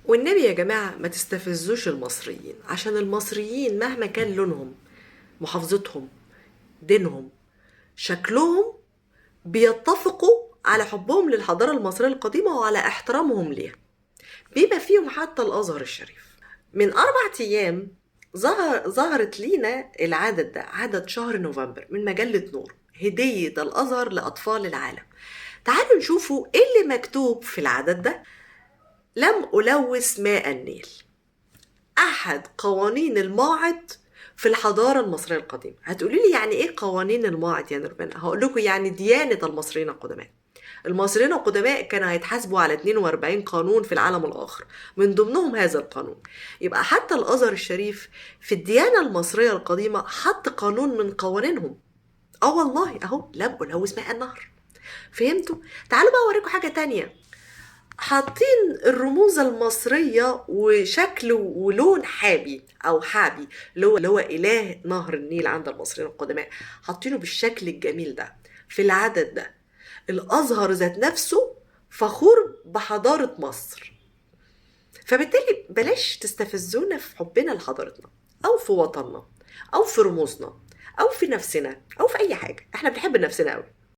والنبي يا جماعة ما تستفزوش المصريين، عشان المصريين مهما كان لونهم، محافظتهم، دينهم، شكلهم، بيتفقوا على حبهم للحضارة المصرية القديمة وعلى احترامهم ليها، بما فيهم حتى الأزهر الشريف. من 4 أيام ظهرت لينا العدد ده، عدد شهر نوفمبر، من مجلة نور، هدية الأزهر لأطفال العالم. تعالوا نشوفوا ايه اللي مكتوب في العدد ده. لم ألوث ماء النيل، أحد قوانين الماعد في الحضارة المصرية القديمة. هتقولي لي يعني إيه قوانين الماعد يا نوربان؟ هقول لكم يعني ديانة المصريين القدماء. المصريين القدماء كانوا هيتحاسبوا على 42 قانون في العالم الآخر، من ضمنهم هذا القانون. يبقى حتى الأزهر الشريف في الديانة المصرية القديمة حط قانون من قوانينهم. والله أهو، لم ألوث ماء النهر. فهمتوا؟ تعالوا بقى أوريكم حاجة تانية. حاطين الرموز المصرية وشكل ولون حابي أو حابي، اللي هو إله نهر النيل عند المصريين القدماء، حاطينه بالشكل الجميل ده في العدد ده. الأزهر ذات نفسه فخور بحضارة مصر. فبالتالي بلاش تستفزونا في حبنا لحضارتنا، أو في وطننا، أو في رموزنا، أو في نفسنا، أو في أي حاجة. احنا بنحب نفسنا أوي.